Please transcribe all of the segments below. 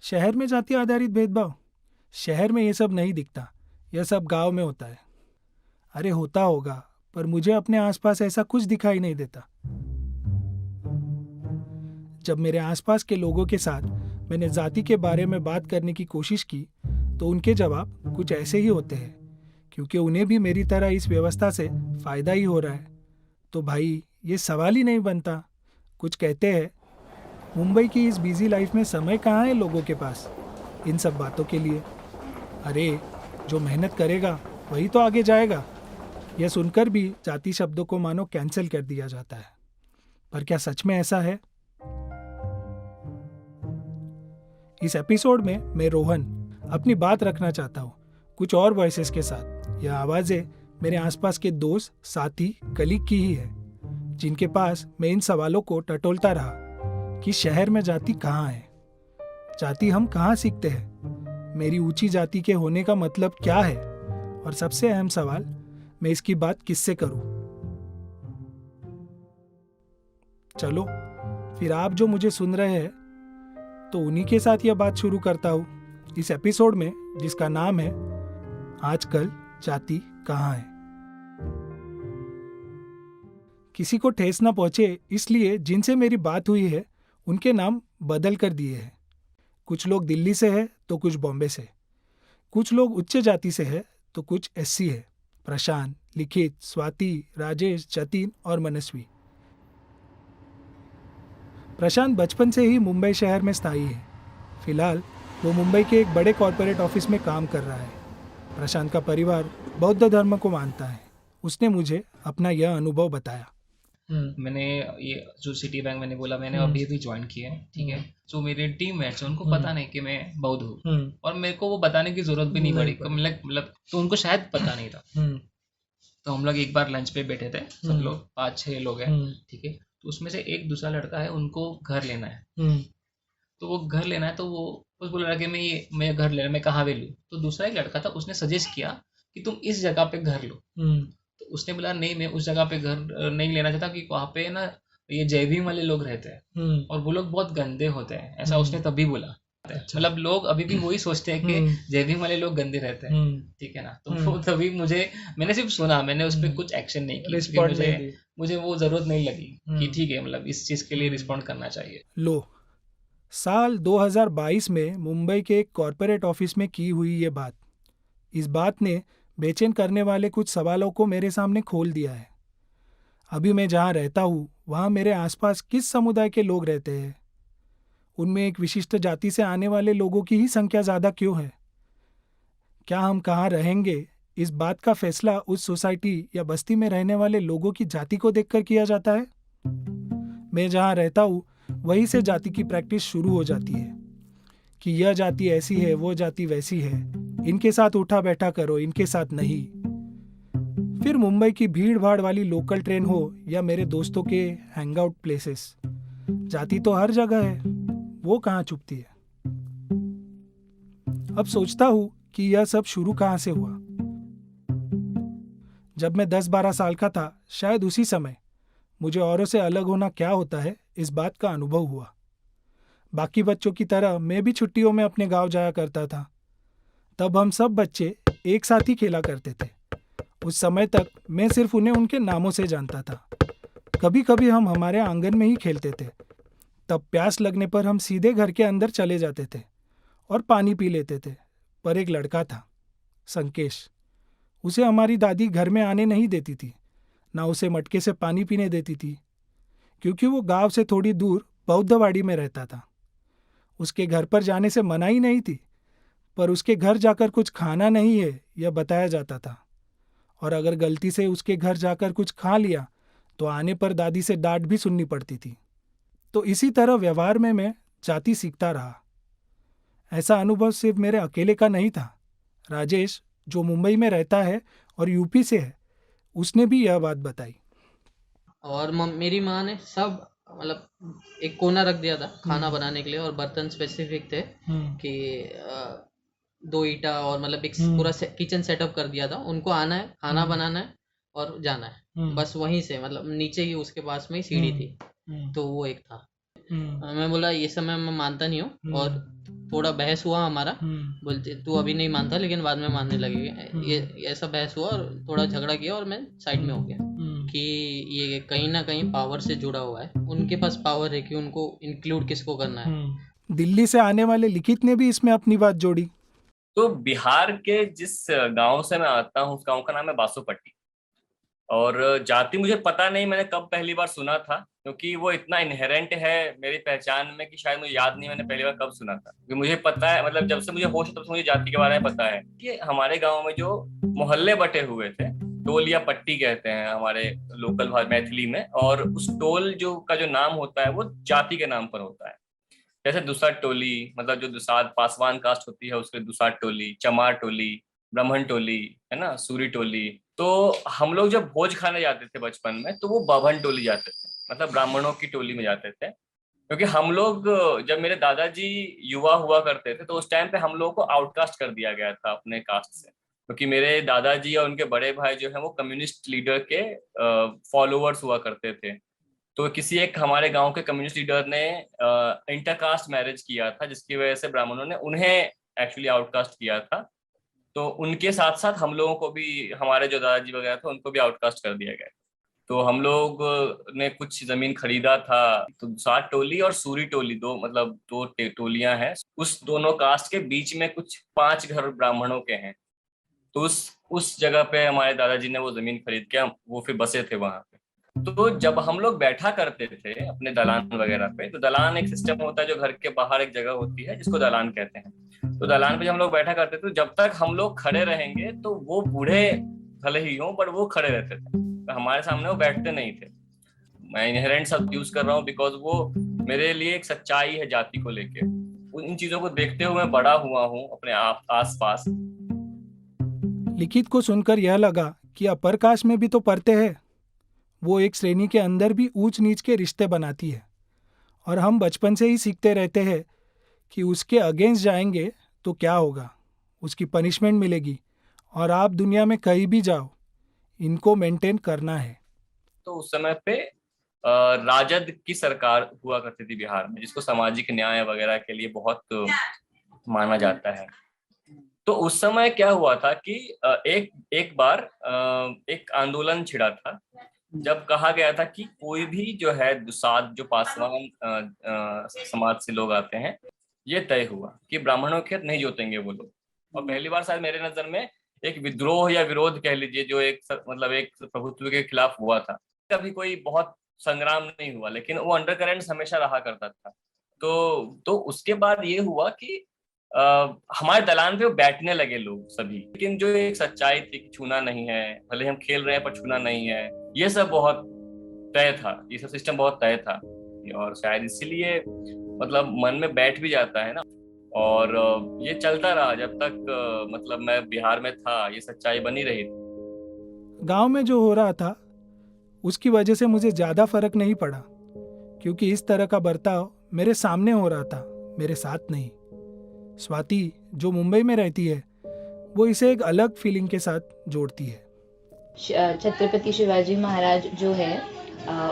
शहर में जाति आधारित भेदभाव? शहर में ये सब नहीं दिखता, यह सब गांव में होता है। अरे होता होगा, पर मुझे अपने आसपास ऐसा कुछ दिखाई नहीं देता। जब मेरे आसपास के लोगों के साथ मैंने जाति के बारे में बात करने की कोशिश की, तो उनके जवाब कुछ ऐसे ही होते हैं, क्योंकि उन्हें भी मेरी तरह इस व्यवस्था से फायदा ही हो रहा है। तो भाई, ये सवाल ही नहीं बनता। कुछ कहते हैं, मुंबई की इस बिजी लाइफ में समय कहाँ है लोगों के पास इन सब बातों के लिए। अरे, जो मेहनत करेगा वही तो आगे जाएगा। यह सुनकर भी जाति शब्दों को मानो कैंसिल कर दिया जाता है। पर क्या सच में ऐसा है? इस एपिसोड में मैं रोहन अपनी बात रखना चाहता हूँ कुछ और वॉइसेस के साथ। यह आवाज़ें मेरे आसपास के दोस्त, साथी, कलीग की ही है, जिनके पास मैं इन सवालों को टटोलता रहा कि शहर में जाति कहाँ है, जाति हम कहाँ सीखते हैं, मेरी ऊंची जाति के होने का मतलब क्या है, और सबसे अहम सवाल, मैं इसकी बात किससे करूं। चलो फिर आप जो मुझे सुन रहे हैं, तो उन्हीं के साथ यह बात शुरू करता हूं इस एपिसोड में, जिसका नाम है आजकल जाति कहाँ है। किसी को ठेस न पहुंचे इसलिए जिनसे मेरी बात हुई है उनके नाम बदल कर दिए हैं। कुछ लोग दिल्ली से है तो कुछ बॉम्बे से, कुछ लोग उच्च जाति से है तो कुछ एससी है। प्रशांत, लिखित, स्वाति, राजेश, जतिन और मनस्वी। प्रशांत बचपन से ही मुंबई शहर में स्थायी है। फिलहाल वो मुंबई के एक बड़े कॉरपोरेट ऑफिस में काम कर रहा है। प्रशांत का परिवार बौद्ध धर्म को मानता है। उसने मुझे अपना यह अनुभव बताया। मैंने ये जो सिटी बैंक मैंने बोला, मैंने अभी भी ज्वाइन किया है, ठीक है। जो मेरे टीममेट्स हैं उनको पता नहीं कि मैं बौद्ध हूँ, और मेरे को वो बताने की जरूरत भी नहीं पड़ी, मतलब तो उनको शायद पता नहीं था। तो हम लोग एक बार लंच पे बैठे थे, सब लोग 5-6 लोग हैं, ठीक है। तो उसमें से एक दूसरा लड़का है, उनको घर लेना है। तो वो घर लेना है, तो वो उस बोल रहा कि मैं घर लेना, मैं कहाँ पे लूँ। तो दूसरा एक लड़का था, उसने सजेस्ट किया कि तुम इस जगह पे घर लो। तो उसने बोला नहीं, मैं उस जगह पे घर नहीं लेना चाहता, कि वहाँ पे ना ये जय भीम वाले लोग रहते हैं और वो लोग बहुत गंदे होते हैं, ऐसा उसने तभी बोला। मतलब लोग अभी भी वही सोचते हैं कि जय भीम वाले लोग गंदे रहते हैं, ठीक है ना। तो वो तभी मैंने सिर्फ सुना, मैंने उस पर कुछ एक्शन नहीं किया, मुझे वो जरूरत नहीं लगी कि ठीक है, मतलब इस चीज के लिए रिस्पॉन्ड करना चाहिए। लो, साल 2022 में मुंबई के एक कॉरपोरेट ऑफिस में की हुई ये बात, इस बात ने बेचैन करने वाले कुछ सवालों को मेरे सामने खोल दिया है। अभी मैं जहाँ रहता हूँ वहाँ मेरे आसपास किस समुदाय के लोग रहते हैं? उनमें एक विशिष्ट जाति से आने वाले लोगों की ही संख्या ज़्यादा क्यों है? क्या हम कहाँ रहेंगे, इस बात का फैसला उस सोसाइटी या बस्ती में रहने वाले लोगों की जाति को देखकर किया जाता है? मैं जहाँ रहता हूँ वहीं से जाति की प्रैक्टिस शुरू हो जाती है कि यह जाति ऐसी है, वो जाति वैसी है, इनके साथ उठा बैठा करो, इनके साथ नहीं। फिर मुंबई की भीड़ भाड़ वाली लोकल ट्रेन हो या मेरे दोस्तों के हैंगआउट प्लेसेस, जाति तो हर जगह है, वो कहाँ छुपती है? अब सोचता हूँ कि यह सब शुरू कहाँ से हुआ। जब मैं 10-12 साल का था, शायद उसी समय मुझे औरों से अलग होना क्या होता है इस बात का अनुभव हुआ। बाकी बच्चों की तरह मैं भी छुट्टियों में अपने गांव जाया करता था। तब हम सब बच्चे एक साथ ही खेला करते थे। उस समय तक मैं सिर्फ उन्हें उनके नामों से जानता था। कभी कभी हम हमारे आंगन में ही खेलते थे। तब प्यास लगने पर हम सीधे घर के अंदर चले जाते थे और पानी पी लेते थे। पर एक लड़का था, संकेश। उसे हमारी दादी घर में आने नहीं देती थी, ना उसे मटके से पानी पीने देती थी, क्योंकि वो गांव से थोड़ी दूर बौद्धवाड़ी में रहता था। उसके घर पर जाने से मनाही नहीं थी, पर उसके घर जाकर कुछ खाना नहीं है यह बताया जाता था, और अगर गलती से उसके घर जाकर कुछ खा लिया तो आने पर दादी से डांट भी सुननी पड़ती थी। तो इसी तरह व्यवहार में मैं जाति सीखता रहा। ऐसा अनुभव सिर्फ मेरे अकेले का नहीं था। राजेश, जो मुंबई में रहता है और यूपी से है, उसने भी यह बात बताई। और मेरी माँ ने सब मतलब एक कोना रख दिया था खाना बनाने के लिए, और बर्तन स्पेसिफिक थे कि 2 ईंटा और मतलब एक पूरा किचन सेटअप कर दिया था। उनको आना है, खाना बनाना है और जाना है, बस वहीं से, मतलब नीचे ही उसके पास में ही सीढ़ी थी। तो वो एक था। मैं बोला ये सब मैं मानता नहीं हूँ, और थोड़ा बहस हुआ हमारा, बोलते तू अभी नहीं मानता लेकिन बाद में मानने लगेगा, ये ऐसा बहस हुआ और थोड़ा झगड़ा किया और मैं साइड में हो गया कि ये कहीं ना कहीं पावर से जुड़ा हुआ है, उनके पास पावर है कि उनको इंक्लूड किसको करना है। दिल्ली से आने वाले लिखित ने भी इसमें अपनी बात जोड़ी। तो बिहार के जिस गांव से मैं आता हूँ उस गांव का नाम है बासोपट्टी। और जाति मुझे पता नहीं मैंने कब पहली बार सुना था, क्योंकि वो इतना इनहेरेंट है मेरी पहचान में कि शायद मुझे याद नहीं मैंने पहली बार कब सुना था। क्योंकि मुझे पता है, मतलब जब से मुझे होश है तब से मुझे जाति के बारे में पता है कि हमारे गाँव में जो मोहल्ले बटे हुए थे, टोल या पट्टी कहते हैं हमारे लोकल मैथिली में, और उस टोल जो का जो नाम होता है वो जाति के नाम पर होता है। जैसे दुसाट टोली, मतलब जो दुसाट पासवान कास्ट होती है उसके दुसाट टोली, चमार टोली, ब्राह्मण टोली, है ना, सूरी टोली। तो हम लोग जब भोज खाने जाते थे बचपन में तो वो बाभन टोली जाते थे, मतलब ब्राह्मणों की टोली में जाते थे। क्योंकि हम लोग, जब मेरे दादाजी युवा हुआ करते थे तो उस टाइम पे हम लोगों को आउटकास्ट कर दिया गया था अपने कास्ट से, क्योंकि मेरे दादाजी और उनके बड़े भाई जो है वो कम्युनिस्ट लीडर के फॉलोअर्स हुआ करते थे। तो किसी एक हमारे गांव के कम्युनिस्ट लीडर ने इंटरकास्ट मैरिज किया था, जिसकी वजह से ब्राह्मणों ने उन्हें एक्चुअली आउटकास्ट किया था। तो उनके साथ साथ हम लोगों को भी, हमारे जो दादाजी वगैरह थे उनको भी आउटकास्ट कर दिया गया। तो हम लोग ने कुछ जमीन खरीदा था, तो सात टोली और सूरी टोली, दो मतलब दो टोलियां हैं, उस दोनों कास्ट के बीच में कुछ 5 घर ब्राह्मणों के हैं। तो उस जगह पे हमारे दादाजी ने वो जमीन खरीद के वो फिर बसे थे वहां पे। तो जब हम लोग बैठा करते थे अपने दलान वगैरह पे, तो दलान एक सिस्टम होता है जो घर के बाहर एक जगह होती है जिसको दलान कहते हैं। तो दलान पे जब हम लोग बैठा करते थे तो जब तक हम लोग खड़े रहेंगे तो वो बूढ़े भले ही हों पर वो खड़े रहते थे, तो हमारे सामने वो बैठते नहीं थे। मैं इनहेरेंट शब्द यूज कर रहा हूँ बिकॉज वो मेरे लिए एक सच्चाई है जाति को लेके। इन चीजों को देखते हुए मैं बड़ा हुआ हूँ अपने आस पास। लिखित को सुनकर यह लगा कि अपर कास्ट में भी तो परतें हैं। वो एक श्रेणी के अंदर भी ऊंच नीच के रिश्ते बनाती है, और हम बचपन से ही सीखते रहते हैं कि उसके अगेंस्ट जाएंगे तो क्या होगा, उसकी पनिशमेंट मिलेगी, और आप दुनिया में कहीं भी जाओ इनको मेंटेन करना है। तो उस समय पे राजद की सरकार हुआ करती थी बिहार में, जिसको सामाजिक न्याय वगैरह के लिए बहुत माना जाता है। तो उस समय क्या हुआ था कि एक बार एक आंदोलन छिड़ा था, जब कहा गया था कि कोई भी जो है दुसाध जो पासवान समाज से लोग आते हैं, ये तय हुआ कि ब्राह्मणों के खेत नहीं जोतेंगे वो लोग। और पहली बार शायद मेरे नजर में एक विद्रोह या विरोध कह लीजिए जो एक मतलब एक प्रभुत्व के खिलाफ हुआ था। कभी कोई बहुत संग्राम नहीं हुआ, लेकिन वो अंडर करेंट्स हमेशा रहा करता था। तो उसके बाद ये हुआ कि हमारे दलान पे वो बैठने लगे लोग सभी, लेकिन जो एक सच्चाई थी कि छूना नहीं है, भले हम खेल रहे हैं पर छूना नहीं है, ये सब बहुत तय था, ये सब सिस्टम बहुत तय था। और शायद इसीलिए मतलब मन में बैठ भी जाता है ना। और ये चलता रहा जब तक मतलब मैं बिहार में था, ये सच्चाई बनी रही थी। गांव में जो हो रहा था उसकी वजह से मुझे ज़्यादा फर्क नहीं पड़ा, क्योंकि इस तरह का बर्ताव मेरे सामने हो रहा था, मेरे साथ नहीं। स्वाति जो मुंबई में रहती है वो इसे एक अलग फीलिंग के साथ जोड़ती है। छत्रपति शिवाजी महाराज जो है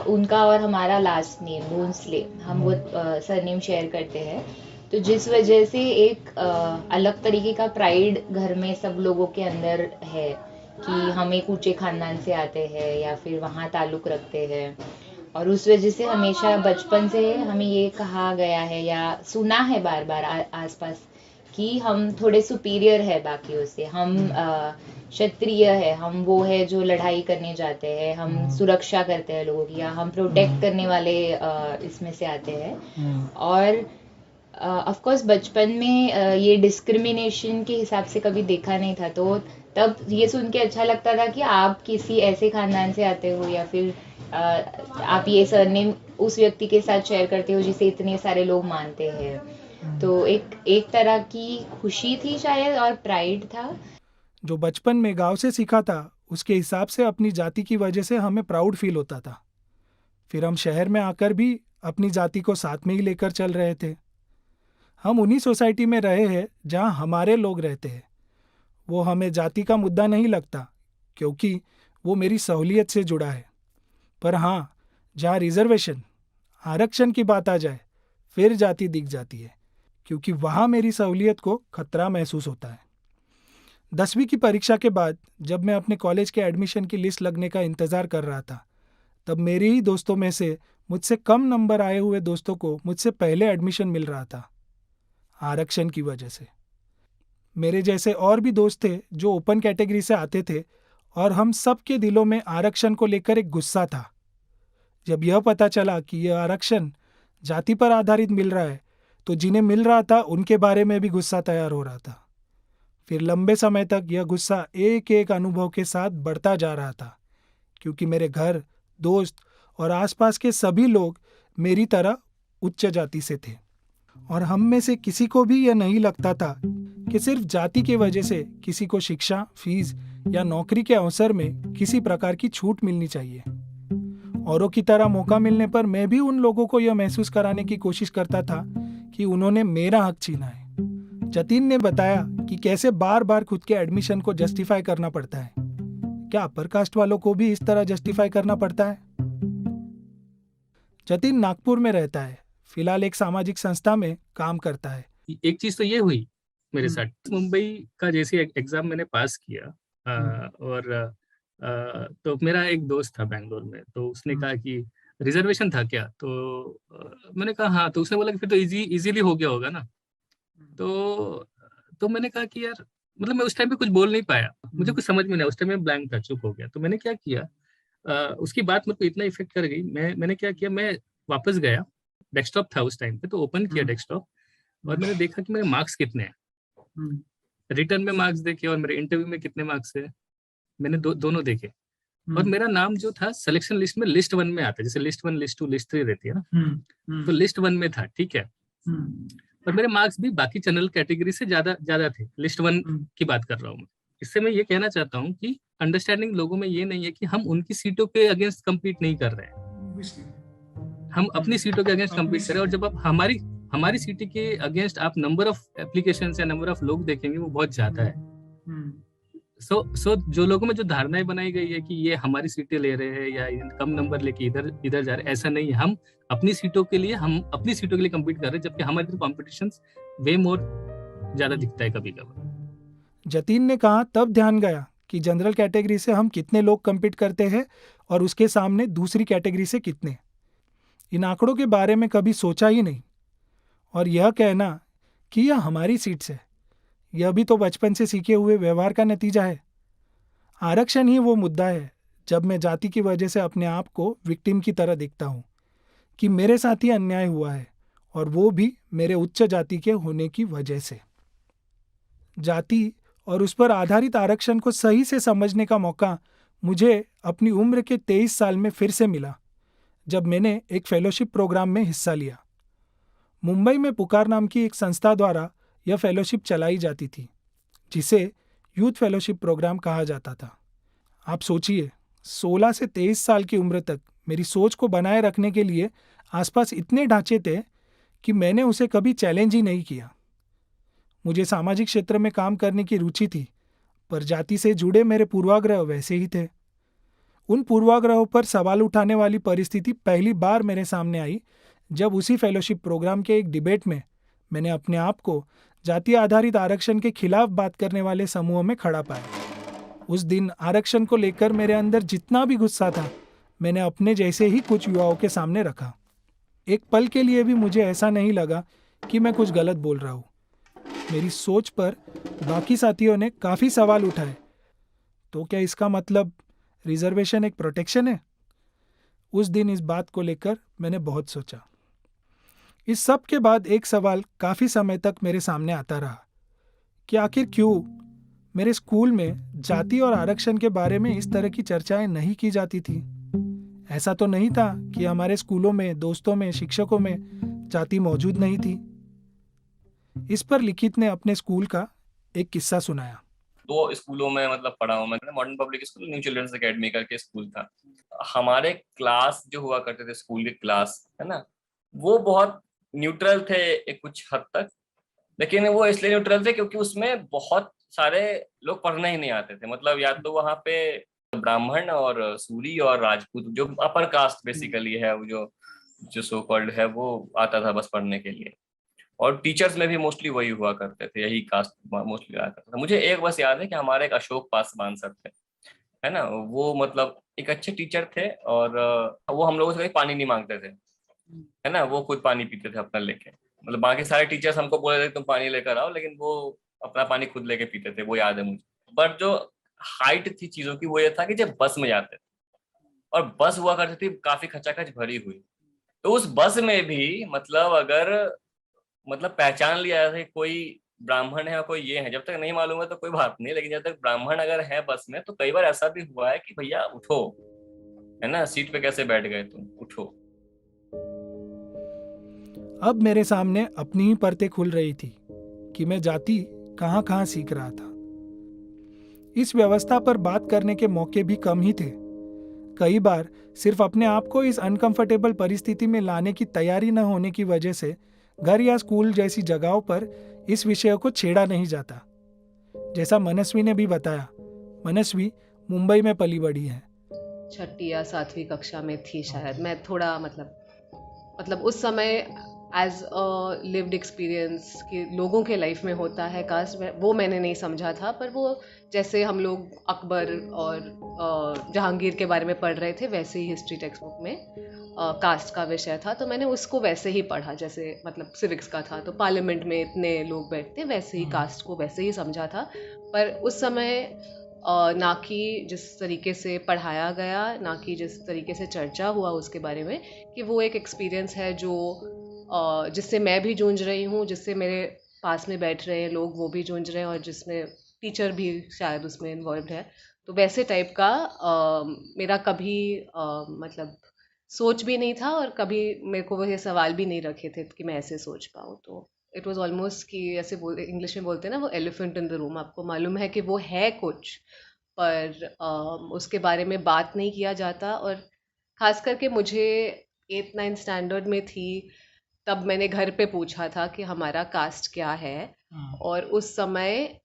उनका और हमारा लास्ट नेम भोंसले, हम वो सरनेम शेयर करते हैं। तो जिस वजह से एक अलग तरीके का प्राइड घर में सब लोगों के अंदर है कि हम एक ऊंचे खानदान से आते हैं या फिर वहाँ ताल्लुक रखते हैं, और उस वजह से हमेशा बचपन से हमें ये कहा गया है या सुना है बार बार आसपास कि हम थोड़े सुपीरियर है बाकियों से, हम क्षत्रिय है, हम वो है जो लड़ाई करने जाते हैं, हम सुरक्षा करते हैं लोगों की, या हम प्रोटेक्ट करने वाले इसमें से आते हैं। और ऑफ कोर्स बचपन में ये डिस्क्रिमिनेशन के हिसाब से कभी देखा नहीं था, तो तब ये सुन के अच्छा लगता था कि आप किसी ऐसे खानदान से आते हो या फिर आप ये सरनेम उस व्यक्ति के साथ शेयर करते हो जिसे इतने सारे लोग मानते हैं। तो एक तरह की खुशी थी शायद, और प्राइड था जो बचपन में गांव से सीखा था। उसके हिसाब से अपनी जाति की वजह से हमें प्राउड फील होता था। फिर हम शहर में आकर भी अपनी जाति को साथ में ही लेकर चल रहे थे। हम उन्हीं सोसाइटी में रहे हैं जहां हमारे लोग रहते हैं। वो हमें जाति का मुद्दा नहीं लगता, क्योंकि वो मेरी सहूलियत से जुड़ा है। पर हाँ, जहाँ रिजर्वेशन आरक्षण की बात आ जाए फिर जाति दिख जाती है, क्योंकि वहाँ मेरी सहूलियत को खतरा महसूस होता है। 10वीं की परीक्षा के बाद जब मैं अपने कॉलेज के एडमिशन की लिस्ट लगने का इंतज़ार कर रहा था, तब मेरे ही दोस्तों में से मुझसे कम नंबर आए हुए दोस्तों को मुझसे पहले एडमिशन मिल रहा था, आरक्षण की वजह से। मेरे जैसे और भी दोस्त थे जो ओपन कैटेगरी से आते थे, और हम सब के दिलों में आरक्षण को लेकर एक गुस्सा था। जब यह पता चला कि यह आरक्षण जाति पर आधारित मिल रहा है, तो जिन्हें मिल रहा था उनके बारे में भी गुस्सा तैयार हो रहा था। फिर लंबे समय तक यह गुस्सा एक एक अनुभव के साथ बढ़ता जा रहा था, क्योंकि मेरे घर, दोस्त और आसपास के सभी लोग मेरी तरह उच्च जाति से थे, और हम में से किसी को भी यह नहीं लगता था कि सिर्फ जाति की वजह से किसी को शिक्षा, फीस या नौकरी के अवसर में किसी प्रकार की छूट मिलनी चाहिए। औरों की तरह मौका मिलने पर मैं भी उन लोगों को यह महसूस कराने की कोशिश करता था कि उन्होंने मेरा हक छीना है। जतिन ने बताया कि कैसे बार बार खुद के एडमिशन को जस्टिफाई करना पड़ता है। क्या अपर कास्ट वालों को भी इस तरह जस्टिफाई करना पड़ता है? जतिन नागपुर में रहता है, फिलहाल एक सामाजिक संस्था में काम करता है। एक चीज तो ये हुई मेरे साथ, मुंबई का जैसे एग्जाम मैंने पास किया, और तो मेरा एक दोस्त था बैंगलोर में, तो उसने कहा कि रिजर्वेशन था क्या, तो मैंने कहा हाँ, तो उसने बोला कि फिर तो इजीली हो गया होगा ना। तो मैंने कहा कि यार, मतलब मैं उस टाइम पे कुछ बोल नहीं पाया, मुझे कुछ समझ में नहीं आया, उस टाइम में ब्लैंक था, चुप हो गया। तो मैंने क्या किया, उसकी बात मेरे को इतना इफेक्ट कर गई, मैंने क्या किया, मैं वापस गया, डेस्कटॉप था उस टाइम पे, तो ओपन किया डेस्कटॉप, और मैंने देखा कि मेरे मार्क्स कितने हैं, रिटर्न में मार्क्स देखे और मेरे इंटरव्यू में कितने मार्क्स है, मैंने दोनों देखे। और मेरा नाम जो था सिलेक्शन लिस्ट में लिस्ट 1 में आता है, जैसे लिस्ट 1, लिस्ट 2, लिस्ट 3 रहती है ना, तो लिस्ट 1 में था, ठीक है। और मेरे मार्क्स भी बाकी जनरल कैटेगरी से ज्यादा थे, लिस्ट 1 की बात कर रहा हूँ मैं। इससे मैं ये कहना चाहता हूँ कि अंडरस्टैंडिंग लोगों में ये नहीं है कि हम उनकी सीटों के अगेंस्ट कम्पीट नहीं कर रहे हैं, हम अपनी सीटों के अगेंस्ट कम्पीट कर रहे हैं। और जब आप हमारी सीटी के अगेंस्ट आप नंबर ऑफ एप्लीकेशन या नंबर ऑफ लोग देखेंगे, वो बहुत ज्यादा है। सो जो लोगों में जो धारणाएं बनाई गई है कि ये हमारी सीटें ले रहे हैं या कम नंबर लेके इधर जा रहे हैं, ऐसा नहीं है। हम अपनी सीटों के लिए कम्पीट कर रहे हैं, जबकि हमारे तो कॉम्पिटिशन वे मोर ज्यादा दिखता है कभी कभी। जतिन ने कहा, तब ध्यान गया कि जनरल कैटेगरी से हम कितने लोग कम्पीट करते हैं और उसके सामने दूसरी कैटेगरी से कितने। इन आंकड़ों के बारे में कभी सोचा ही नहीं। और यह कहना कि यह हमारी सीट्स है, यह भी तो बचपन से सीखे हुए व्यवहार का नतीजा है। आरक्षण ही वो मुद्दा है जब मैं जाति की वजह से अपने आप को विक्टिम की तरह देखता हूँ कि मेरे साथ ही अन्याय हुआ है, और वो भी मेरे उच्च जाति के होने की वजह से। जाति और उस पर आधारित आरक्षण को सही से समझने का मौका मुझे अपनी उम्र के 23 साल में फिर से मिला, जब मैंने एक फेलोशिप प्रोग्राम में हिस्सा लिया। मुंबई में पुकार नाम की एक संस्था द्वारा यह फेलोशिप चलाई जाती थी, जिसे यूथ फेलोशिप प्रोग्राम कहा जाता था। आप सोचिए, 16 से 23 साल की उम्र तक मेरी सोच को बनाए रखने के लिए आसपास इतने ढांचे थे कि मैंने उसे कभी चैलेंज ही नहीं किया। मुझे सामाजिक क्षेत्र में काम करने की रुचि थी, पर जाति से जुड़े मेरे पूर्वाग्रह वैसे ही थे। उन पूर्वाग्रहों पर सवाल उठाने वाली परिस्थिति पहली बार मेरे सामने आई जब उसी फेलोशिप प्रोग्राम के एक डिबेट में मैंने अपने आप को जाति आधारित आरक्षण के खिलाफ बात करने वाले समूह में खड़ा पाया। उस दिन आरक्षण को लेकर मेरे अंदर जितना भी गुस्सा था, मैंने अपने जैसे ही कुछ युवाओं के सामने रखा। एक पल के लिए भी मुझे ऐसा नहीं लगा कि मैं कुछ गलत बोल रहा हूँ। मेरी सोच पर बाकी साथियों ने काफ़ी सवाल उठाए। तो क्या इसका मतलब रिजर्वेशन एक प्रोटेक्शन है? उस दिन इस बात को लेकर मैंने बहुत सोचा। इस सब के बाद एक सवाल काफ़ी समय तक मेरे सामने आता रहा कि आखिर क्यों मेरे स्कूल में जाति और आरक्षण के बारे में इस तरह की चर्चाएं नहीं की जाती थी। ऐसा तो नहीं था कि हमारे स्कूलों में, दोस्तों में, शिक्षकों में जाति मौजूद नहीं थी। इस पर लिखित ने अपने स्कूल का एक किस्सा सुनाया। 2 स्कूलों में मतलब पढ़ा हूँ मैं, modern public school, new children's academy करके स्कूल था। हमारे क्लास जो हुआ करते थे, स्कूल के क्लास है ना, वो बहुत न्यूट्रल थे एक कुछ हद तक, लेकिन वो इसलिए न्यूट्रल थे क्योंकि उसमें बहुत सारे लोग पढ़ने ही नहीं आते थे। मतलब या तो वहाँ पे ब्राह्मण और सूरी और राजपूत, जो अपर कास्ट बेसिकली है, वो जो सो कॉल्ड है, वो आता था बस पढ़ने के लिए। और टीचर्स में भी मोस्टली वही हुआ करते थे, यही कास्ट मोस्टली रहा करता था। मुझे एक बस याद है कि हमारे एक अशोक पासवान सर थे, है ना, वो मतलब एक अच्छे टीचर थे, और वो हम लोगों से कभी पानी नहीं मांगते थे, है ना, वो खुद पानी पीते थे अपना लेके। मतलब बाकी सारे टीचर्स हमको बोले थे तुम पानी लेकर आओ, लेकिन वो अपना पानी खुद लेके पीते थे, वो याद है मुझे। बट जो हाइट थी चीजों की वो ये था कि जब बस में जाते थे, और बस हुआ करती थी काफी खचाखच भरी हुई, तो उस बस में भी मतलब अगर मतलब पहचान लिया जाता है कि कोई ब्राह्मण है और कोई ये है, जब तक नहीं मालूम है तो कोई बात नहीं, लेकिन जब तक ब्राह्मण अगर है बस में, तो कई बार ऐसा भी हुआ है कि भैया उठो, है ना, सीट पे कैसे बैठ गए तुम, उठो। अब मेरे सामने अपनी ही परतें खुल रही थी कि मैं जाति कहाँ कहाँ सीख रहा था। इस व्यवस्था पर बात करने के मौके भी कम ही थे। कई बार सिर्फ अपने आप को इस अनकंफर्टेबल परिस्थिति में लाने की तैयारी न होने की वजह से घर या स्कूल जैसी जगहों पर इस विषय को छेड़ा नहीं जाता। जैसा मनस्वी ने भी बताया, मनस्वी मुंबई में पली बड़ी है। 6ठी या 7वीं कक्षा में थी शायद। मैं थोड़ा मतलब उस समय एज अ लिव्ड एक्सपीरियंस कि लोगों के लाइफ में होता है कास्ट, वो मैंने नहीं समझा था। पर वो जैसे हम लोग अकबर और जहांगीर के बारे में पढ़ रहे थे, वैसे ही हिस्ट्री टेक्स्ट बुक में कास्ट का विषय था, तो मैंने उसको वैसे ही पढ़ा, जैसे मतलब सिविक्स का था तो पार्लियामेंट में इतने लोग बैठते, वैसे ही कास्ट को वैसे ही समझा था। पर उस समय ना कि जिस तरीके से पढ़ाया गया, ना कि जिस तरीके से चर्चा हुआ उसके बारे में, कि वो एक एक्सपीरियंस है जो जिससे मैं भी जूझ रही हूँ, जिससे मेरे पास में बैठ रहे हैं लोग वो भी जूझ रहे हैं, और जिसमें टीचर भी शायद उसमें इन्वॉल्व है। तो वैसे टाइप का मेरा कभी मतलब सोच भी नहीं था, और कभी मेरे को वह सवाल भी नहीं रखे थे कि मैं ऐसे सोच पाऊँ। तो इट वाज ऑलमोस्ट कि ऐसे बोल इंग्लिश में बोलते हैं ना, वो एलिफेंट इन द रूम। आपको मालूम है कि वो है कुछ, पर उसके बारे में बात नहीं किया जाता। और ख़ास करके मुझे 8th-9th स्टैंडर्ड में थी, तब मैंने घर पे पूछा था कि हमारा कास्ट क्या है। और उस समय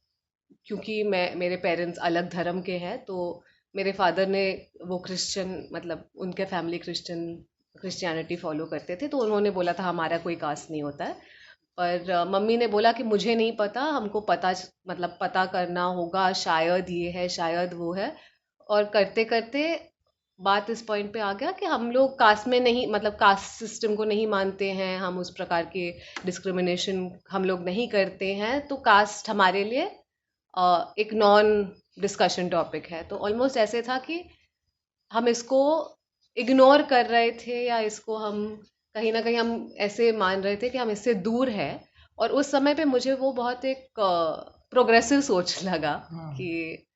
क्योंकि मेरे पेरेंट्स अलग धर्म के हैं, तो मेरे फादर ने वो क्रिश्चियन, मतलब उनके फैमिली क्रिश्चियनिटी फॉलो करते थे, तो उन्होंने बोला था हमारा कोई कास्ट नहीं होता है। पर मम्मी ने बोला कि मुझे नहीं पता, हमको पता करना होगा, शायद ये है शायद वो है। और करते करते बात इस पॉइंट पे आ गया कि हम लोग कास्ट में नहीं, मतलब कास्ट सिस्टम को नहीं मानते हैं, हम उस प्रकार के डिस्क्रिमिनेशन हम लोग नहीं करते हैं, तो कास्ट हमारे लिए एक नॉन डिस्कशन टॉपिक है। तो ऑलमोस्ट ऐसे था कि हम इसको इग्नोर कर रहे थे, या इसको हम कहीं ना कहीं हम ऐसे मान रहे थे कि हम इससे दूर है। और उस समय पे मुझे वो बहुत एक प्रोग्रेसिव सोच लगा कि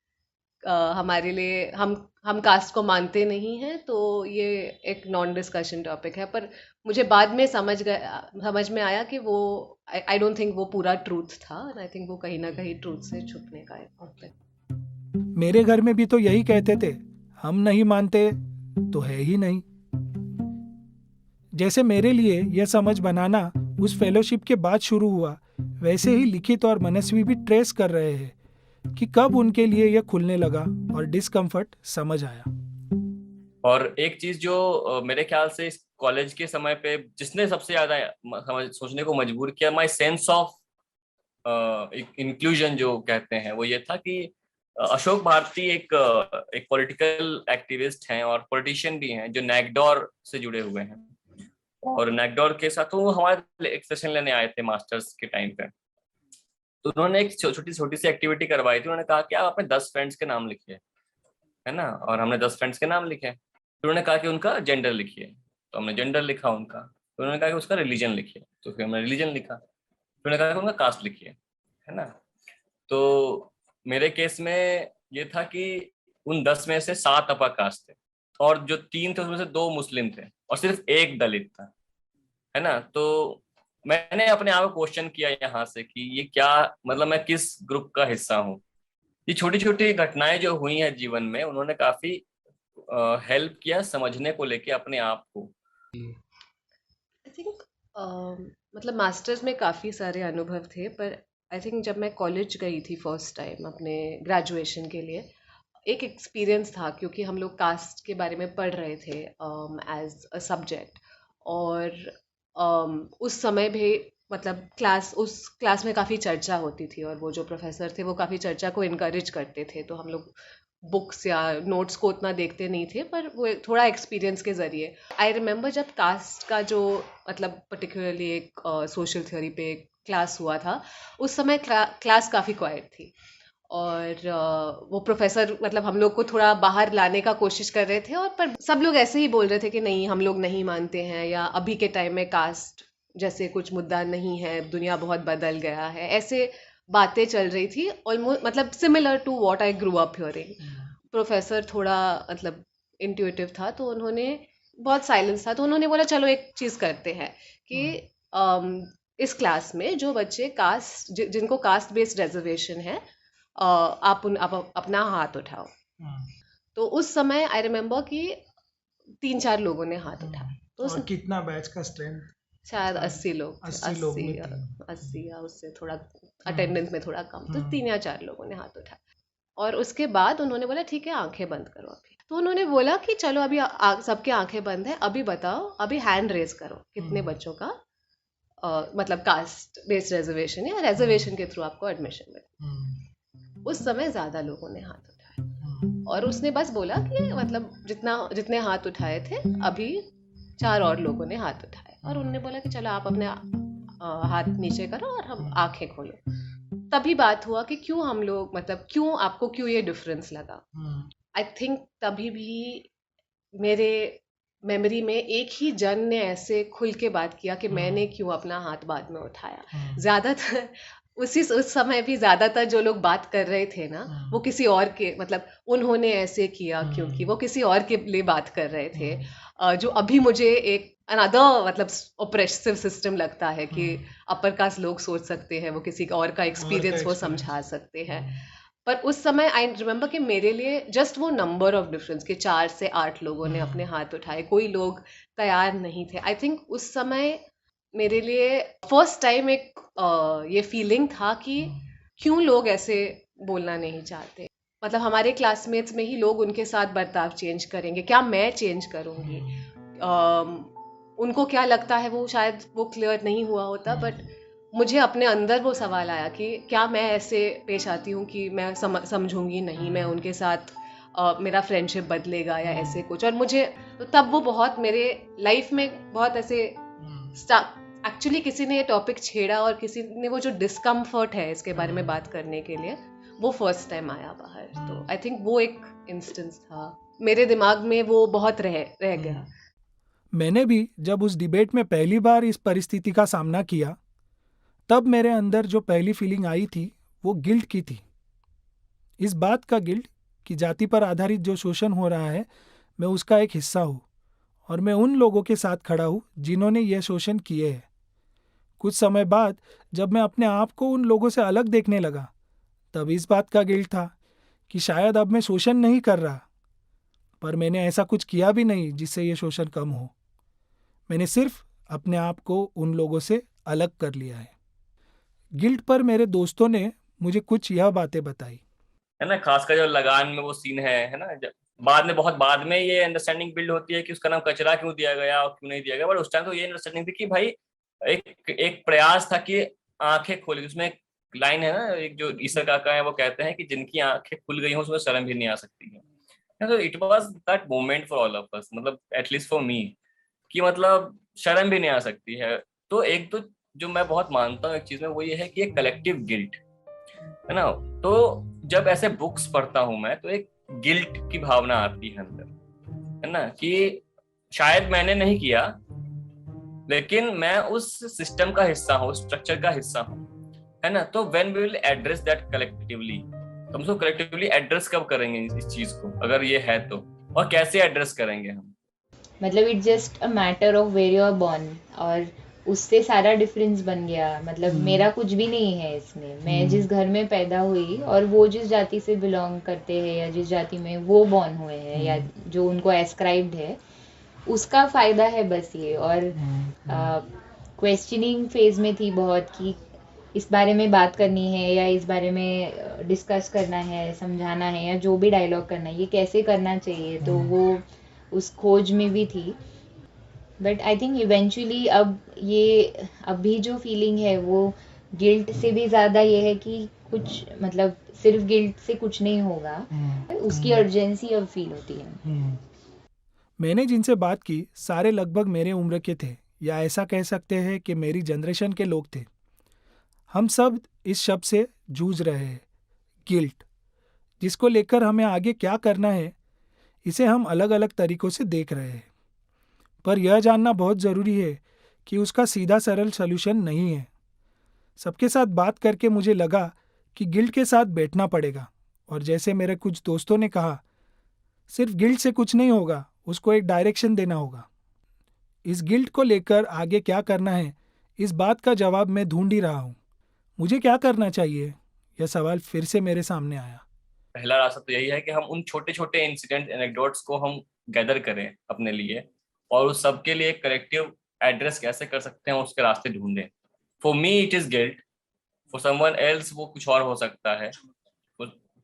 हमारे लिए हम कास्ट को मानते नहीं हैं, तो ये एक नॉन डिस्कशन टॉपिक है। पर मुझे बाद में समझ में आया कि वो आई डोंट थिंक वो पूरा ट्रूथ था, एंड आई थिंक वो कहीं ना कहीं ट्रूथ से छुपने का एक आउटलेट। मेरे घर में भी तो यही कहते थे, हम नहीं मानते तो है ही नहीं। जैसे मेरे लिए यह समझ बनाना उस फेलोशिप के बाद शुरू हुआ, वैसे ही लिखित और मनस्वी भी ट्रेस कर रहे हैं कि कब उनके लिए यह खुलने लगा और डिस्कम्फर्ट समझ आया। और एक चीज जो मेरे ख्याल से इस कॉलेज के समय पे जिसने सबसे ज्यादा सोचने को मजबूर किया, माय सेंस ऑफ इंक्लूजन जो कहते हैं, वो ये था कि अशोक भारती एक पॉलिटिकल एक्टिविस्ट हैं और पॉलिटिशियन भी हैं जो नैगडोर से जुड़े हुए हैं। और नैगडोर के साथ वो हमारे एक सेशन लेने आए थे मास्टर्स के टाइम पे, तो उन्होंने एक छोटी सी एक्टिविटी करवाई थी। उन्होंने कहा कि आप अपने 10 फ्रेंड्स के नाम लिखिए, है ना, और हमने 10 फ्रेंड्स के नाम लिखे। तो उन्होंने कहा कि उनका जेंडर लिखिए, तो हमने जेंडर लिखा उनका। तो उन्होंने कहा कि उसका रिलीजन लिखिए, तो फिर हमने रिलीजन लिखा। तो उन्होंने कहा कि उनका कास्ट लिखिए, है ना। तो मेरे केस में ये था कि उन 10 में से 7 अपर कास्ट थे, और जो 3 थे उसमें से 2 मुस्लिम थे, और सिर्फ 1 दलित था, है ना। तो मैंने अपने आप को क्वेश्चन किया यहाँ से कि ये क्या, मतलब मैं किस ग्रुप का हिस्सा हूँ। ये छोटी छोटी घटनाएं जो हुई हैं जीवन में, उन्होंने काफी हेल्प किया समझने को लेके अपने आप को। आई थिंक मतलब मास्टर्स में काफ़ी सारे अनुभव थे, पर आई थिंक जब मैं कॉलेज गई थी फर्स्ट टाइम अपने ग्रेजुएशन के लिए, एक एक्सपीरियंस था, क्योंकि हम लोग कास्ट के बारे में पढ़ रहे थे एज अ सब्जेक्ट। और उस समय भी मतलब उस क्लास में काफ़ी चर्चा होती थी और वो जो प्रोफेसर थे वो काफ़ी चर्चा को इनकरेज करते थे, तो हम लोग बुक्स या नोट्स को उतना देखते नहीं थे, पर वो थोड़ा एक्सपीरियंस के ज़रिए। आई रिमेंबर जब कास्ट का जो मतलब पर्टिकुलरली एक सोशल थ्योरी पे क्लास हुआ था, उस समय क्लास काफ़ी क्वाइट थी और वो प्रोफेसर मतलब हम लोग को थोड़ा बाहर लाने का कोशिश कर रहे थे, और पर सब लोग ऐसे ही बोल रहे थे कि नहीं, हम लोग नहीं मानते हैं, या अभी के टाइम में कास्ट जैसे कुछ मुद्दा नहीं है, दुनिया बहुत बदल गया है, ऐसे बातें चल रही थी ऑलमोस्ट मतलब similar to what I grew up hearing. Professor थोड़ा मतलब इंट्यूटिव था, तो उन्होंने बहुत साइलेंस था, तो उन्होंने बोला चलो एक चीज़ करते हैं कि इस क्लास में जो बच्चे जिनको कास्ट बेस्ड रिजर्वेशन है, आप अपना हाथ उठाओ। तो उस समय आई रिमेम्बर कि 3-4 लोगों ने हाथ उठाया। तो और कितना बैच का स्ट्रेंथ? शायद 80 लोग थे, 80 लोग में थे। 80 या उससे थोड़ा अटेंडेंस में थोड़ा कम, तो 3 या 4 लोगों ने हाथ उठाया। और उसके बाद उन्होंने बोला ठीक है, आंखें बंद करो अभी। तो उन्होंने बोला कि चलो अभी सबके आंखें बंद है, अभी बताओ, अभी हैंड रेज करो, कितने बच्चों का मतलब कास्ट बेस्ड रिजर्वेशन या रिजर्वेशन के थ्रू आपको एडमिशन मिले। उस समय ज़्यादा लोगों ने हाथ उठाए और उसने बस बोला कि मतलब जितने हाथ उठाए थे, अभी 4 और लोगों ने हाथ उठाए, और उन्होंने बोला कि चलो आप अपने हाथ नीचे करो और हम आंखें खोलो। तभी बात हुआ कि क्यों हम लोग मतलब आपको क्यों ये डिफरेंस लगा। आई थिंक तभी भी मेरे मेमोरी में एक ही जन ने ऐसे खुल के बात किया कि मैंने क्यों अपना हाथ बाद में उठाया। ज़्यादातर उस समय भी ज़्यादातर जो लोग बात कर रहे थे ना, वो किसी और के मतलब उन्होंने ऐसे किया क्योंकि वो किसी और के लिए बात कर रहे थे, जो अभी मुझे एक अनदर मतलब ओप्रेसिव सिस्टम लगता है कि अपर कास्ट लोग सोच सकते हैं, वो किसी और का एक्सपीरियंस वो समझा सकते हैं। पर उस समय आई रिमेम्बर कि मेरे लिए जस्ट वो नंबर ऑफ डिफरेंस कि 4 से 8 लोगों ने अपने हाथ उठाए, कोई लोग तैयार नहीं थे। आई थिंक उस समय मेरे लिए फर्स्ट टाइम एक ये फीलिंग था कि क्यों लोग ऐसे बोलना नहीं चाहते। मतलब हमारे क्लासमेट्स में ही लोग उनके साथ बर्ताव चेंज करेंगे, क्या मैं चेंज करूँगी? उनको क्या लगता है वो शायद वो क्लियर नहीं हुआ होता, बट मुझे अपने अंदर वो सवाल आया कि क्या मैं ऐसे पेश आती हूँ कि मैं समझूंगी नहीं, मैं उनके साथ मेरा फ्रेंडशिप बदलेगा या ऐसे कुछ। और मुझे तब वो बहुत मेरे लाइफ में बहुत ऐसे एक्चुअली किसी ने ये टॉपिक छेड़ा और किसी ने वो जो डिस्कम्फर्ट है इसके बारे में बात करने के लिए, वो फर्स्ट टाइम आया बाहर। तो आई थिंक वो एक इंस्टेंस था मेरे दिमाग में, वो बहुत रह गया। मैंने भी जब उस डिबेट में पहली बार इस परिस्थिति का सामना किया, तब मेरे अंदर जो पहली फीलिंग आई थी वो गिल्ट की थी। इस बात का गिल्ट कि जाति पर आधारित जो शोषण हो रहा है, मैं उसका एक हिस्सा हूँ और मैं उन लोगों के साथ खड़ा हूँ जिन्होंने यह शोषण किए हैं। कुछ समय बाद जब मैं अपने आप को उन लोगों से अलग देखने लगा, तब इस बात का गिल्ट था कि शायद अब मैं शोषण नहीं कर रहा, पर मैंने ऐसा कुछ किया भी नहीं जिससे ये शोषण कम हो। मैंने सिर्फ अपने आप को उन लोगों से अलग कर लिया है। गिल्ट पर मेरे दोस्तों ने मुझे कुछ यह बातें बताई, है ना, खासकर जो लगान में वो सीन है ना, बहुत बाद में ये अंडरस्टैंडिंग बिल्ड होती है कि उसका नाम कचरा क्यों दिया गया और क्यों नहीं दिया गया, बट उस टाइम तो ये अंडरस्टैंडिंग थी कि भाई एक प्रयास था कि आंखें खोली। उसमें एक लाइन है ना, एक जो ईसर काका है वो कहते हैं कि जिनकी आंखें खुल गई हों उसमें शर्म भी नहीं आ सकती है। तो it was that moment for all of us, मतलब एटलीस्ट फॉर मी, कि मतलब शर्म भी नहीं आ सकती है। तो एक तो जो मैं बहुत मानता हूँ एक चीज में, वो ये है कि एक कलेक्टिव गिल्ट है ना। तो जब ऐसे बुक्स पढ़ता हूं मैं, तो एक गिल्ट की भावना आती है अंदर, है ना, कि शायद मैंने नहीं किया, लेकिन मैं उस सिस्टम का हिस्सा हूँ, स्ट्रक्चर का हिस्सा हूँ, है ना। तो when we will address that collectively, तो हम उसको कलेक्टिवली एड्रेस कब करेंगे इस चीज को, अगर ये है तो, और कैसे एड्रेस करेंगे हम? मतलब it just a matter of where you are born, और उससे सारा डिफरेंस बन गया। मतलब मेरा कुछ भी नहीं है इसमें, मैं जिस घर में पैदा हुई और वो जिस जाति से बिलोंग करते हैं या जिस जाति में वो बॉर्न हुए हैं या जो उनको एस्क्राइब्ड है, उसका फ़ायदा है बस ये। और क्वेश्चनिंग फेज में थी बहुत कि इस बारे में बात करनी है या इस बारे में डिस्कस करना है, समझाना है या जो भी डायलॉग करना है, ये कैसे करना चाहिए, तो वो उस खोज में भी थी। बट आई थिंक इवेंचुअली अभी जो फीलिंग है वो गिल्ट से भी ज़्यादा ये है कि कुछ मतलब सिर्फ गिल्ट से कुछ नहीं होगा, उसकी अर्जेंसी अब फील होती है। मैंने जिनसे बात की सारे लगभग मेरे उम्र के थे, या ऐसा कह सकते हैं कि मेरी जनरेशन के लोग थे। हम सब इस शब्द से जूझ रहे हैं, गिल्ट, जिसको लेकर हमें आगे क्या करना है, इसे हम अलग अलग तरीकों से देख रहे हैं। पर यह जानना बहुत ज़रूरी है कि उसका सीधा सरल सॉल्यूशन नहीं है। सबके साथ बात करके मुझे लगा कि गिल्ट के साथ बैठना पड़ेगा, और जैसे मेरे कुछ दोस्तों ने कहा, सिर्फ गिल्ट से कुछ नहीं होगा, उसको एक डायरेक्शन देना होगा। इस गिल्ट को लेकर आगे क्या करना है, इस बात का जवाब मैं ढूंढ ही रहा हूँ। मुझे क्या करना चाहिए, यह सवाल फिर से मेरे सामने आया। पहला रास्ता तो यही है कि हम उन छोटे छोटे इंसिडेंट एनेक्डोट्स को हम गैदर करें अपने लिए, और उस सब के लिए करेक्टिव एड्रेस कैसे कर सकते हैं उसके रास्ते ढूंढें। For me it is guilt, for someone else वो कुछ और हो सकता है,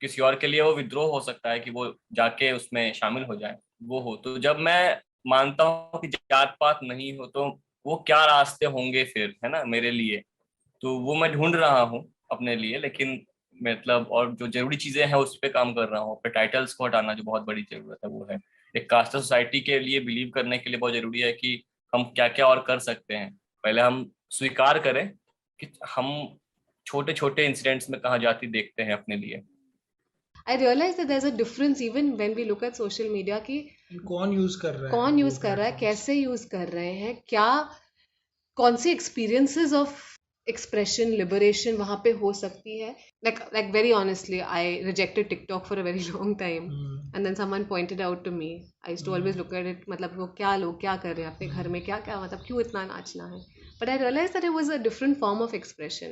किसी और के लिए वो विद्रोह हो सकता है कि वो जाके उसमें शामिल हो जाए, वो हो। तो जब मैं मानता हूँ कि जात पात नहीं हो, तो वो क्या रास्ते होंगे फिर, है ना, मेरे लिए, तो वो मैं ढूंढ रहा हूँ अपने लिए। लेकिन मतलब और जो जरूरी चीजें हैं उस पर काम कर रहा हूँ। अपने टाइटल्स को हटाना जो बहुत बड़ी जरूरत है वो है। एक कास्ट सोसाइटी के लिए बिलीव करने के लिए बहुत जरूरी है कि हम क्या क्या और कर सकते हैं। पहले हम स्वीकार करें कि हम छोटे छोटे इंसिडेंट्स में कहाँ जाति देखते हैं अपने लिए। I realize that there's a difference even when we look at social media कि कौन यूज कर रहा है, कैसे यूज कर रहे हैं, क्या कौन सी experiences of expression liberation वहाँ पे हो सकती है। like very honestly I rejected TikTok for a very long time and then someone pointed out to me. I used to always look at it, मतलब वो क्या लोग क्या कर रहे हैं अपने घर में, क्या क्या मतलब क्यों इतना नाचना है। but I realized that it was a different form of expression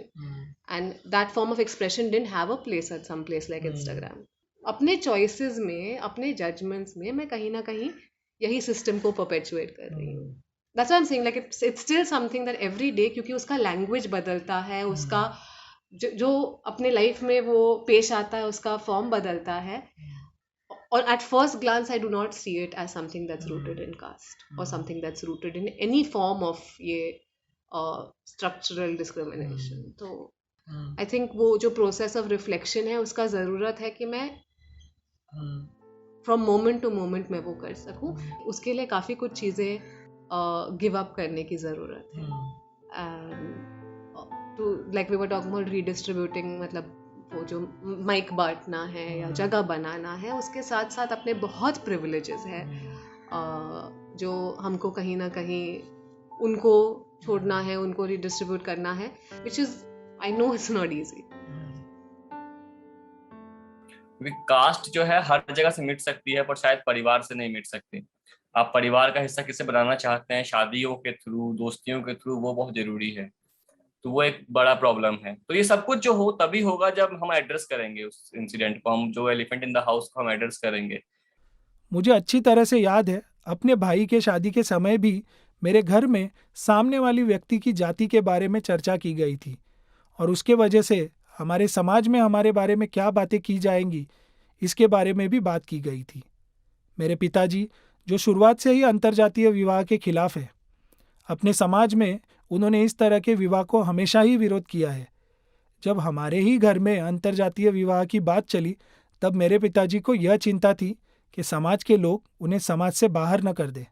and that form of expression didn't have a place at some place like Instagram. अपने choices में, अपने judgments में मैं कहीं ना कहीं यही system को perpetuate कर रही हूँ। That's what I'm saying, like it's still something that every day, क्योंकि उसका language बदलता है, उसका जो अपने life में वो पेश आता है, उसका form बदलता है, और at first glance I do not see it as something that's rooted in caste or something that's rooted in any form of ये structural discrimination. तो I think वो जो process of reflection है उसका ज़रूरत है कि मैं from moment to moment मैं वो कर सकूँ। उसके लिए काफ़ी कुछ चीज़ें गिव अप करने की ज़रूरत है। तो like we were talking about redistributing, मतलब वो जो माइक बांटना है या जगह बनाना है, उसके साथ साथ अपने बहुत प्रिविलेजेस है जो हमको कहीं ना कहीं उनको छोड़ना है, उनको रीडिस्ट्रीब्यूट करना है, which is I know it's not easy. Caste जो है हर जगह से मिट सकती है, पर शायद परिवार से नहीं मिट सकती। आप परिवार का हिस्सा किसे बनाना चाहते हैं, शादियों के थ्रू, दोस्तियों के थ्रू, वो बहुत जरूरी है। तो वो एक बड़ा प्रॉब्लम है। तो ये सब कुछ जो हो तभी होगा जब हम एड्रेस करेंगे उस इंसिडेंट को, हम जो एलिफेंट इन द हाउस को हम एड्रेस करेंगे। मुझे अच्छी तरह से याद है, अपने भाई के शादी के समय भी मेरे घर में सामने वाली व्यक्ति की जाति के बारे में चर्चा की गई थी, और उसके वजह से हमारे समाज में हमारे बारे में क्या बातें की जाएंगी, इसके बारे में भी बात की गई थी। मेरे पिताजी, जो शुरुआत से ही अंतर्जातीय विवाह के खिलाफ है, अपने समाज में उन्होंने इस तरह के विवाह को हमेशा ही विरोध किया है। जब हमारे ही घर में अंतर्जातीय विवाह की बात चली, तब मेरे पिताजी को यह चिंता थी कि समाज के लोग उन्हें समाज से बाहर न कर दें।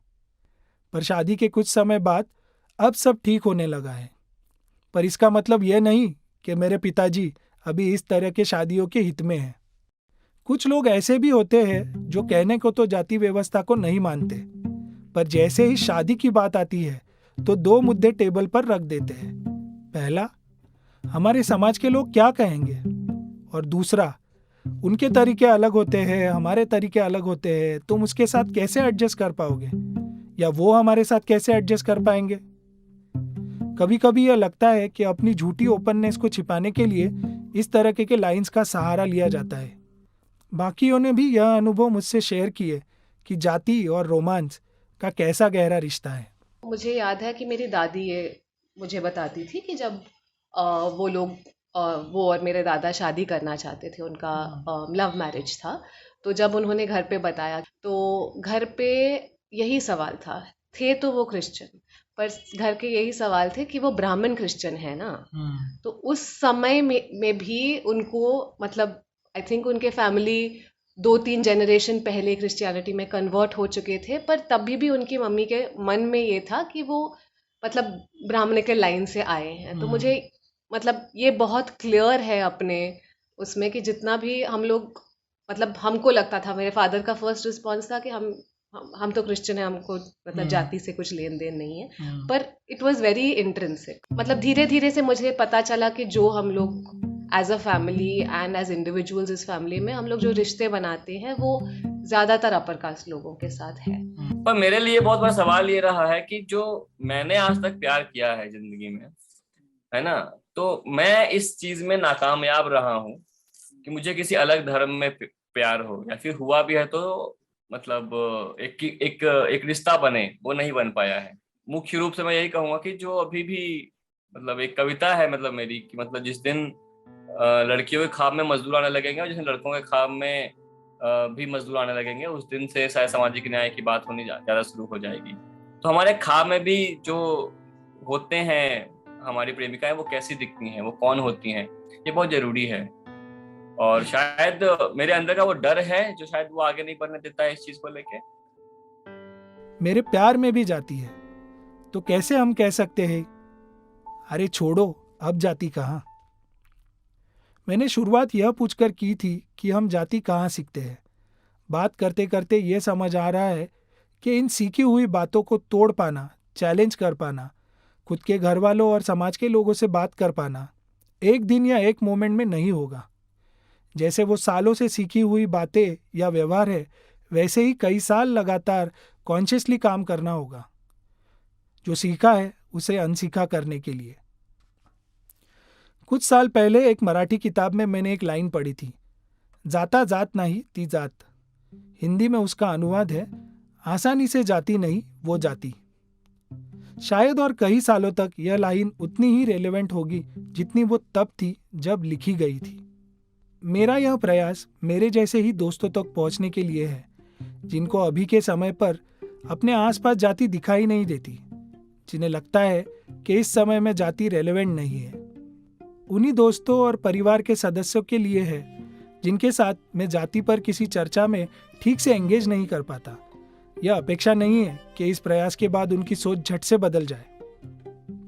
पर शादी के कुछ समय बाद अब सब ठीक होने लगा है। पर इसका मतलब यह नहीं कि मेरे पिताजी अभी इस तरह के शादियों के हित में हैं। कुछ लोग ऐसे भी होते हैं जो कहने को तो जाति व्यवस्था को नहीं मानते, पर जैसे ही शादी की बात आती है तो दो मुद्दे टेबल पर रख देते हैं। पहला, हमारे समाज के लोग क्या कहेंगे, और दूसरा, उनके तरीके अलग होते हैं, हमारे तरीके अलग होते हैं, तुम उसके साथ कैसे एडजस्ट कर पाओगे, या वो हमारे साथ कैसे एडजस्ट कर पाएंगे। कभी कभी यह लगता है कि अपनी झूठी ओपननेस को छिपाने के लिए इस तरह के लाइंस का सहारा लिया जाता है। बाकियों ने भी यह अनुभव मुझसे शेयर किए कि जाति और रोमांस का कैसा गहरा रिश्ता है। मुझे याद है कि मेरी दादी ये मुझे बताती थी कि जब वो लोग वो और मेरे दादा शादी करना चाहते थे, उनका लव मैरिज था, तो जब उन्होंने घर पे बताया तो घर पे यही सवाल था थे तो वो क्रिश्चियन, पर घर के यही सवाल थे कि वो ब्राह्मण क्रिश्चियन है ना। तो उस समय में भी उनको मतलब आई थिंक उनके फैमिली 2-3 जनरेशन पहले क्रिश्चियनिटी में कन्वर्ट हो चुके थे, पर तभी भी उनकी मम्मी के मन में ये था कि वो मतलब ब्राह्मण के लाइन से आए हैं। तो मुझे मतलब ये बहुत क्लियर है अपने उसमें कि जितना भी हम लोग मतलब हमको लगता था, मेरे फादर का फर्स्ट रिस्पॉन्स था कि हम तो क्रिश्चियन है, हमको मतलब जाति से कुछ लेन देन नहीं है, पर इट वाज वेरी इंट्रिंसिक। मतलब धीरे धीरे से मुझे पता चला कि जो हम लोग as a family and as individuals इस फैमिली में हम लोग जो रिश्ते बनाते हैं वो ज्यादातर अपर कास्ट लोगों के साथ है। पर मेरे लिए बहुत बड़ा सवाल ये रहा है कि जो मैंने आज तक प्यार किया है जिंदगी में, है ना, तो मैं इस चीज में नाकामयाब रहा हूँ कि मुझे किसी अलग धर्म में प्यार हो, या फिर हुआ भी है तो मतलब एक रिश्ता बने, वो नहीं बन पाया है। मुख्य रूप से मैं यही कहूंगा कि जो अभी भी मतलब एक कविता है मतलब मेरी कि मतलब जिस दिन लड़कियों के ख्वाब में मजदूर आने लगेंगे और जिस दिन लड़कों के ख्वाब में भी मजदूर आने लगेंगे, उस दिन से शायद सामाजिक न्याय की बात होनी ज्यादा शुरू हो जाएगी। तो हमारे ख्वाब में भी जो होते हैं हमारी प्रेमिकाएं, वो कैसी दिखती हैं, वो कौन होती हैं, ये बहुत जरूरी है। और शायद मेरे अंदर का वो डर है जो शायद वो आगे नहीं बढ़ने देता है इस चीज को लेके। मेरे प्यार में भी जाती है, तो कैसे हम कह सकते हैं अरे छोड़ो अब जाति कहाँ। मैंने शुरुआत यह पूछकर की थी कि हम जाति कहाँ सीखते हैं। बात करते करते ये समझ आ रहा है कि इन सीखी हुई बातों को तोड़ पाना, चैलेंज कर पाना, खुद के घर वालों और समाज के लोगों से बात कर पाना एक दिन या एक मोमेंट में नहीं होगा। जैसे वो सालों से सीखी हुई बातें या व्यवहार है, वैसे ही कई साल लगातार कॉन्शियसली काम करना होगा जो सीखा है उसे अनसीखा करने के लिए। कुछ साल पहले एक मराठी किताब में मैंने एक लाइन पढ़ी थी, जाता जात नहीं ती जात। हिंदी में उसका अनुवाद है, आसानी से जाती नहीं वो जाति। शायद और कई सालों तक यह लाइन उतनी ही रेलेवेंट होगी जितनी वो तब थी जब लिखी गई थी। मेरा यह प्रयास मेरे जैसे ही दोस्तों तक पहुंचने के लिए है जिनको अभी के समय पर अपने आसपास जाति दिखाई नहीं देती, जिन्हें लगता है कि इस समय में जाति रेलेवेंट नहीं है। उन्हीं दोस्तों और परिवार के सदस्यों के लिए है जिनके साथ मैं जाति पर किसी चर्चा में ठीक से एंगेज नहीं कर पाता। यह अपेक्षा नहीं है कि इस प्रयास के बाद उनकी सोच झट से बदल जाए,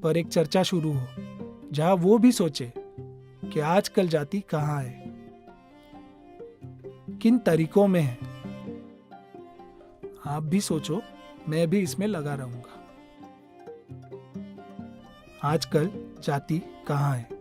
पर एक चर्चा शुरू हो जहां वो भी सोचे कि आजकल जाति कहाँ है, किन तरीकों में है। आप भी सोचो, मैं भी इसमें लगा रहूंगा। आजकल जाति कहाँ है।